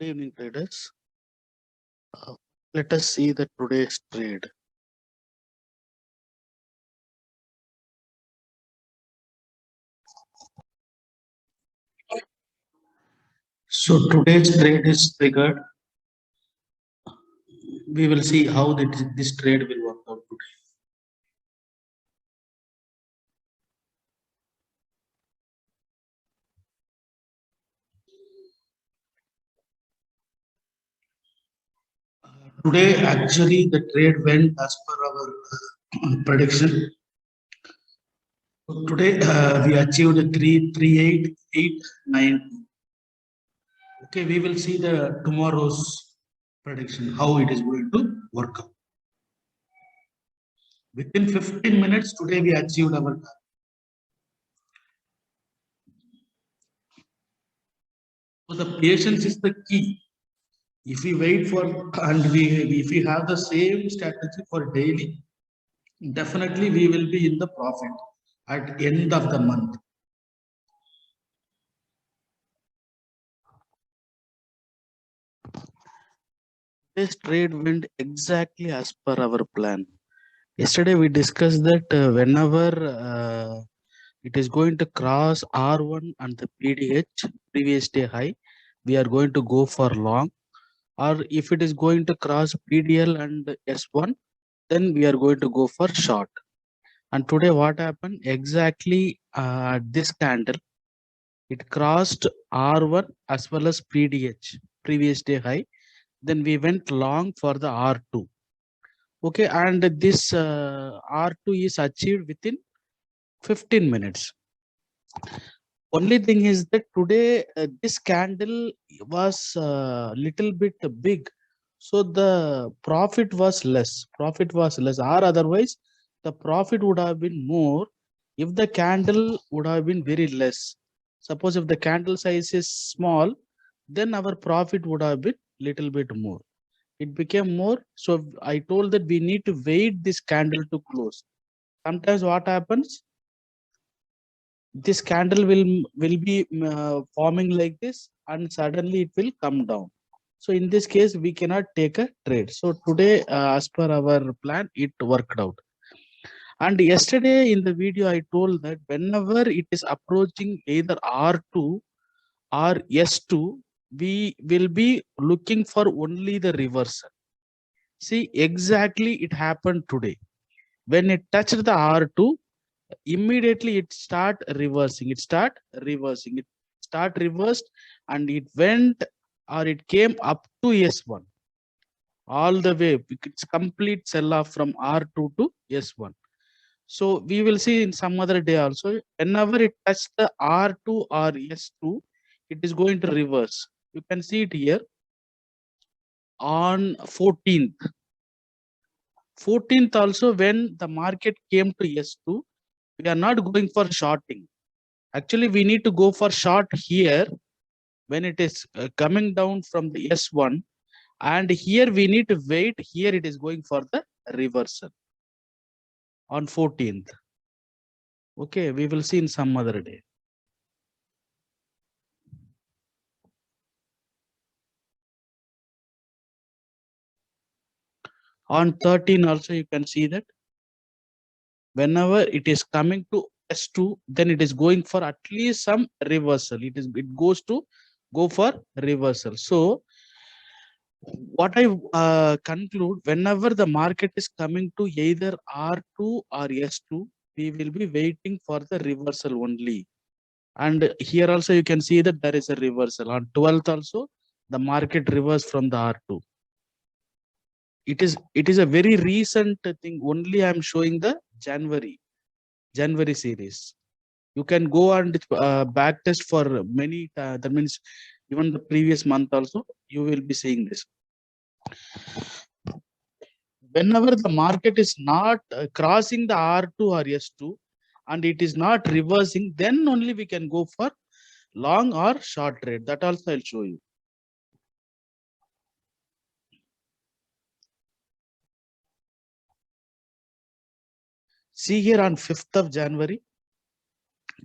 Good evening, traders. Let us see the today's trade. So today's trade is triggered. We will see how this trade will work out today. Today, actually, the trade went as per our prediction. Today, we achieved 33889. Okay, we will see the tomorrow's prediction, how it is going to work out. Within 15 minutes, today we achieved our target. So the patience is the key. If we wait for and if we have the same strategy for daily, definitely we will be in the profit at end of the month. This trade went exactly as per our plan. Yesterday we discussed that whenever it is going to cross R1 and the PDH previous day high, we are going to go for long. Or if it is going to cross PDL and S1, then we are going to go for short. And today what happened? Exactly this candle, it crossed R1 as well as PDH, previous day high. Then we went long for the R2. Okay, and this R2 is achieved within 15 minutes. Only thing is that today this candle was little bit big. So the profit was less. Or otherwise, the profit would have been more if the candle would have been very less. Suppose if the candle size is small, then our profit would have been little bit more. It became more. So I told that we need to wait this candle to close. Sometimes what happens? This candle will be forming like this, and suddenly it will come down. So in this case we cannot take a trade. So today as per our plan, it worked out. And yesterday in the video I told that whenever it is approaching either R2 or S2, we will be looking for only the reversal. See, exactly it happened today. When it touched the R2, immediately it start reversing, it start reversed, and it went, or it came up to S1 all the way. It's complete sell off from R2 to S1. So we will see in some other day also, whenever it touches the R2 or S2, it is going to reverse. You can see it here on 14th also, when the market came to S2, we are not going for shorting. Actually, we need to go for short here when it is coming down from the S1, and here we need to wait. Here it is going for the reversal on 14th. Okay, we will see in some other day. On 13 also you can see that whenever it is coming to S2, then it is going for at least some reversal. It goes to go for reversal. So what I conclude, whenever the market is coming to either R2 or S2, we will be waiting for the reversal only. And here also you can see that there is a reversal. On 12th also, the market reversed from the R2. It is a very recent thing. Only I am showing the January series. You can go and back test for many. That means even the previous month also you will be seeing this. Whenever the market is not crossing the R2 or S2 and it is not reversing, then only we can go for long or short trade. That also I'll show you. See here on 5th of January,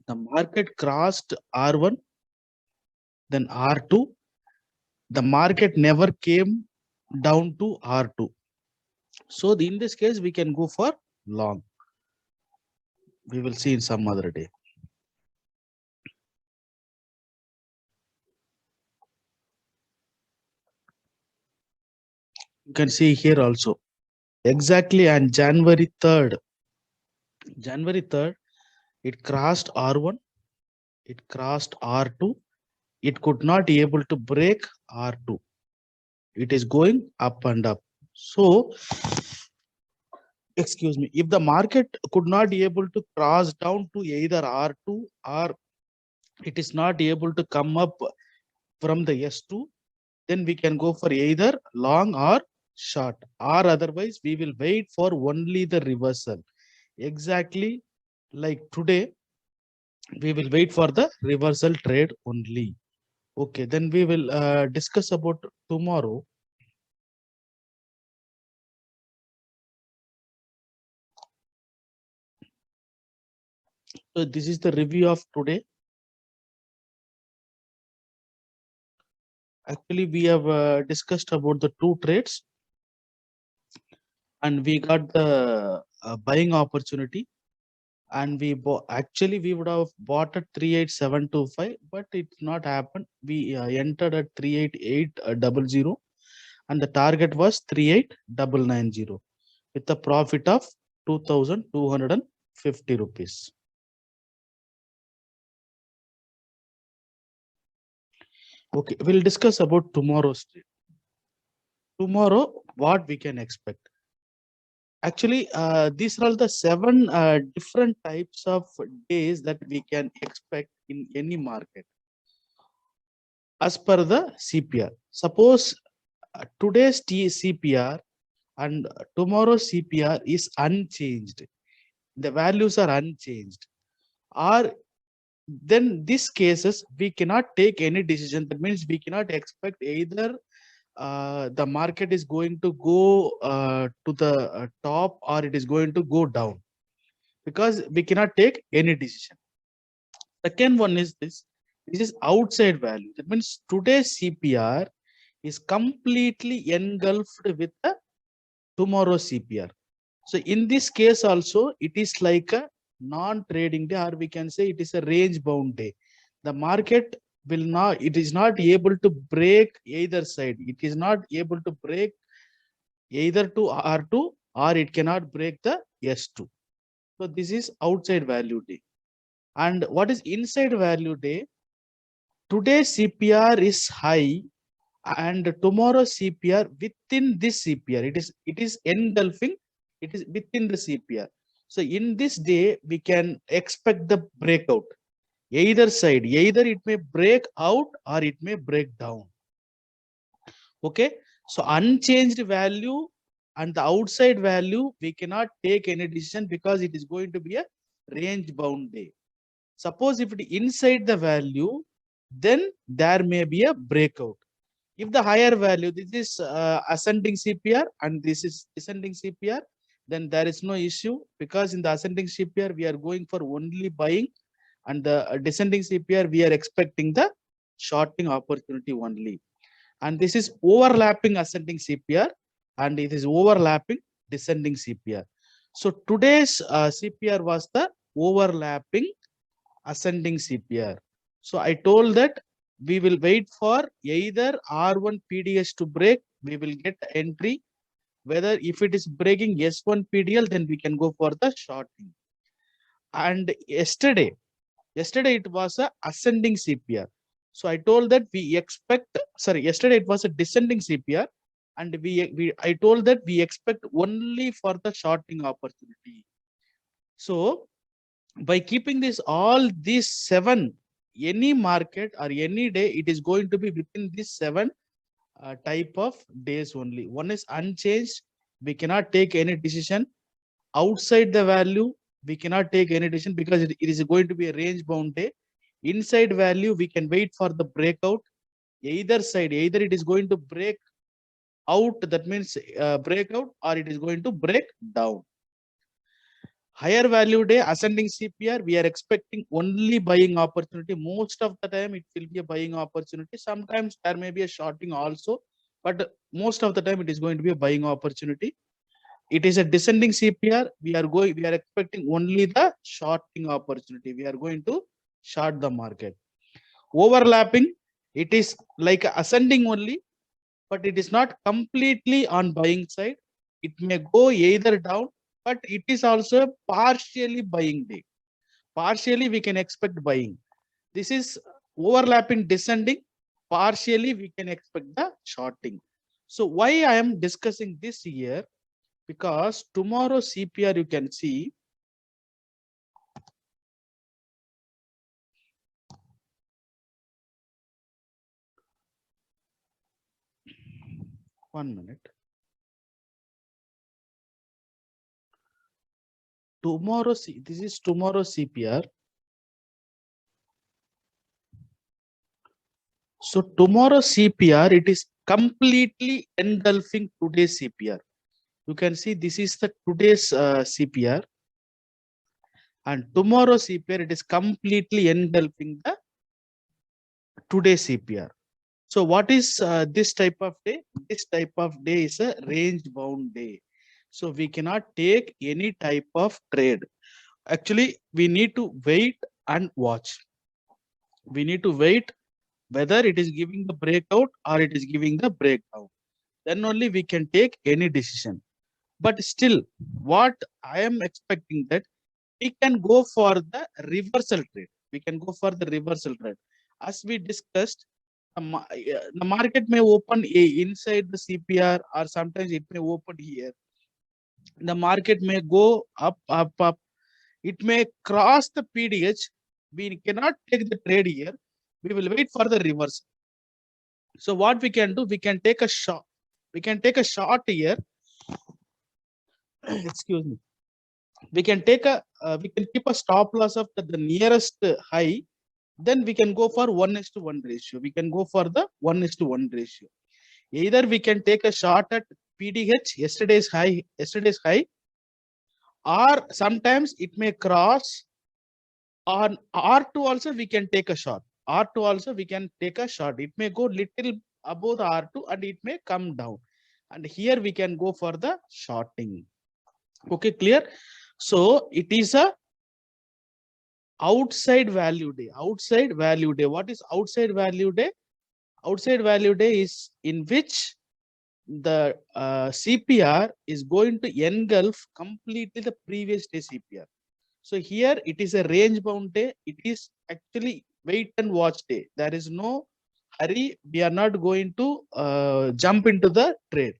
the market crossed R1, then R2, the market never came down to R2. So in this case, we can go for long. We will see in some other day. You can see here also. Exactly on January 3rd, it crossed R1, it crossed R2, it could not be able to break R2. It is going up and up. So, excuse me, if the market could not be able to cross down to either R2 or it is not able to come up from the S2, then we can go for either long or short, or otherwise we will wait for only the reversal. Exactly like today, we will wait for the reversal trade only. Okay, then we will discuss about tomorrow. So this is the review of today. Actually, we have discussed about the two trades and we got the buying opportunity, and we actually we would have bought at 38725, but it not happened. We entered at 38800 and the target was 38990 with a profit of 2250 rupees. Okay, we'll discuss about tomorrow's trade. Tomorrow, what we can expect. Actually, these are all the 7 different types of days that we can expect in any market as per the CPR. Suppose today's CPR and tomorrow's CPR is unchanged. The values are unchanged. Or then these cases, we cannot take any decision. That means we cannot expect either the market is going to go to the top or it is going to go down, because we cannot take any decision. Second one is this is outside value. That means today's CPR is completely engulfed with the tomorrow's CPR. So in this case also, it is like a non-trading day, or we can say it is a range bound day. The market will not, it is not able to break either side. It is not able to break either to R2 or it cannot break the S2. So this is outside value day. And what is inside value day? Today's CPR is high and tomorrow's CPR within this CPR. It is engulfing, it is within the CPR. So in this day, we can expect the breakout. Either side, either it may break out or it may break down. Okay, so unchanged value and the outside value, we cannot take any decision because it is going to be a range bound day. Suppose if it is inside the value, then there may be a breakout. If the higher value, this is ascending CPR and this is descending CPR, then there is no issue, because in the ascending CPR, we are going for only buying, and the descending CPR, we are expecting the shorting opportunity only. And this is overlapping ascending CPR and it is overlapping descending CPR. So today's CPR was the overlapping ascending CPR. So I told that we will wait for either R1 PDS to break, we will get entry. Whether if it is breaking S1 PDL, then we can go for the shorting. And yesterday it was a ascending CPR. So I told that we expect, sorry, yesterday it was a descending CPR, and I told that we expect only for the shorting opportunity. So by keeping this all these 7, any market or any day, it is going to be within these 7 type of days only. One is unchanged, we cannot take any decision. Outside the value, we cannot take any decision because it is going to be a range bound day. Inside value, we can wait for the breakout. Either side, either it is going to break out, that means breakout, or it is going to break down. Higher value day, ascending CPR, we are expecting only buying opportunity. Most of the time, it will be a buying opportunity. Sometimes there may be a shorting also, but most of the time it is going to be a buying opportunity. It is a descending CPR. We are expecting only the shorting opportunity. We are going to short the market. Overlapping, it is like ascending only, but it is not completely on buying side. It may go either down, but it is also partially buying day. Partially we can expect buying. This is overlapping descending. Partially we can expect the shorting. So why I am discussing this here? Because tomorrow CPR you can see 1 minute. Tomorrow, this is tomorrow CPR. So tomorrow CPR, it is completely engulfing today's CPR. You can see this is the today's CPR, and tomorrow CPR, it is completely engulfing the today's CPR. So what is this type of day? This type of day is a range bound day. So we cannot take any type of trade. Actually, we need to wait and watch. We need to wait whether it is giving the breakout or it is giving the breakdown. Then only we can take any decision. But still, what I am expecting that we can go for the reversal trade. We can go for the reversal trade. As we discussed, the market may open inside the CPR, or sometimes it may open here. The market may go up, up, up. It may cross the PDH. We cannot take the trade here. We will wait for the reversal. So what we can do, we can take a shot. We can take a shot here. Excuse me. We can take a, we can keep a stop loss of the nearest high. Then we can go for 1:1 ratio. We can go for the 1:1 ratio. Either we can take a shot at PDH, yesterday's high, or sometimes it may cross on R2 also we can take a shot. R2 also we can take a shot. It may go little above the R2 and it may come down. And here we can go for the shorting. Okay, clear? So it is a outside value day. Outside value day. What is outside value day? Outside value day is in which the CPR is going to engulf completely the previous day CPR. So here it is a range bound day. It is actually wait and watch day. There is no hurry. We are not going to jump into the trade.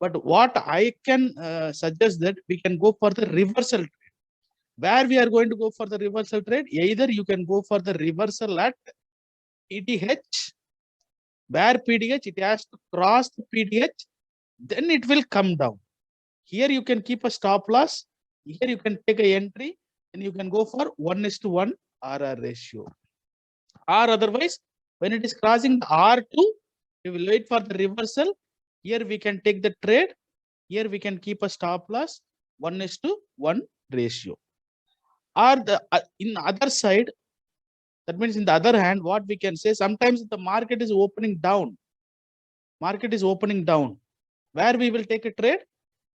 But what I can suggest that we can go for the reversal trade. Where we are going to go for the reversal trade? Either you can go for the reversal at PDH, where PDH it has to cross the PDH, then it will come down. Here you can keep a stop loss. Here you can take a entry, and you can go for 1:1 RR ratio. Or otherwise, when it is crossing the R2, we will wait for the reversal. Here we can take the trade. Here we can keep a stop loss 1:1 ratio. Or the in the other side, that means in the other hand, what we can say, sometimes the market is opening down. Market is opening down. Where we will take a trade?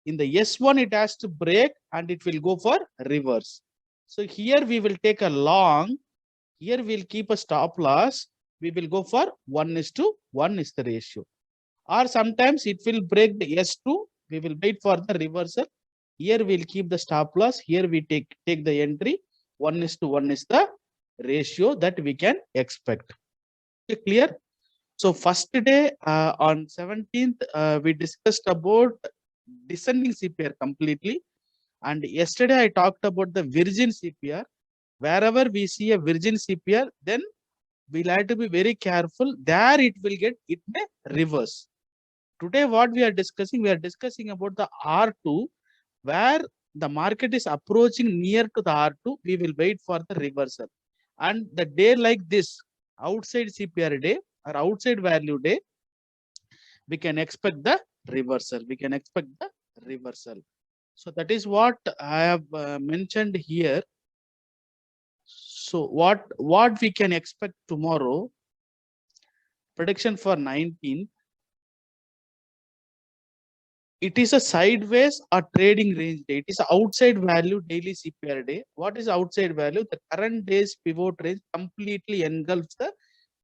In the S1, it has to break and it will go for reverse. So here we will take a long. Here we'll keep a stop loss. We will go for 1:1 is the ratio. Or sometimes it will break the S2. We will wait for the reversal. Here we'll keep the stop loss. Here we take the entry. 1:1 is the ratio that we can expect. Okay, clear? So first day on 17th, we discussed about descending CPR completely. And yesterday I talked about the virgin CPR. Wherever we see a virgin CPR, then we'll have to be very careful. There it may reverse. Today what we are discussing about the R2, where the market is approaching near to the R2, we will wait for the reversal. And the day like this, outside CPR day or outside value day, we can expect the reversal. So that is what I have mentioned here. So what we can expect tomorrow? Prediction for 19. It is a sideways or trading range day. It is outside value daily CPR day. What is outside value? The current day's pivot range completely engulfs the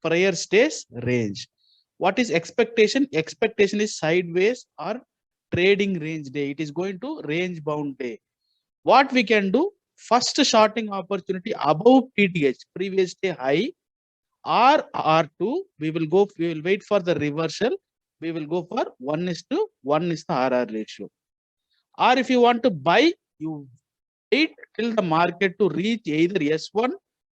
prior day's range. What is expectation? Expectation is sideways or trading range day. It is going to range bound day. What we can do? First shorting opportunity above PTH, previous day high, or R2. We will wait for the reversal. We will go for 1:1 is the RR ratio. Or if you want to buy, you wait till the market to reach either S1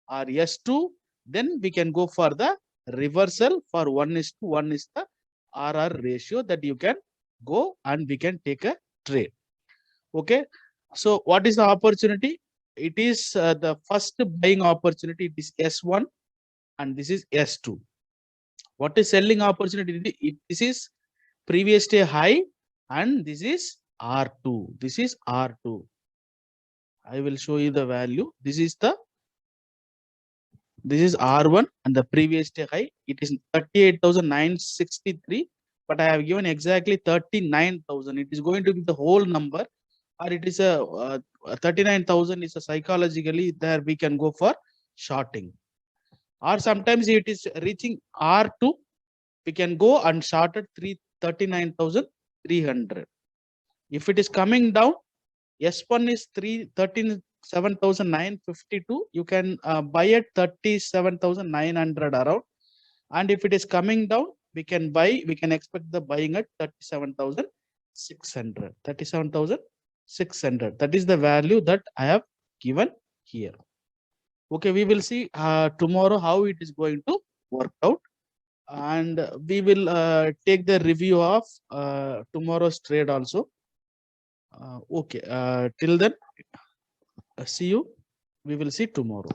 or S2. Then we can go for the reversal for 1:1 is the RR ratio that you can go and we can take a trade. Okay. So what is the opportunity? It is the first buying opportunity. It is S1 and this is S2. What is selling opportunity? This is previous day high and this is R2. This is R2. I will show you the value. This is R1 and the previous day high. It is 38,963, but I have given exactly 39,000. It is going to be the whole number, or it is a 39,000 is a psychologically there we can go for shorting, or sometimes it is reaching R2. We can go and short at 39,300. If it is coming down, S1 is 13,752. You can buy at 37,900 around. And if it is coming down, we can expect the buying at 37,600. 37,600. That is the value that I have given here. Okay, we will see tomorrow how it is going to work out. And we will take the review of tomorrow's trade also. Okay, till then, see you. We will see tomorrow.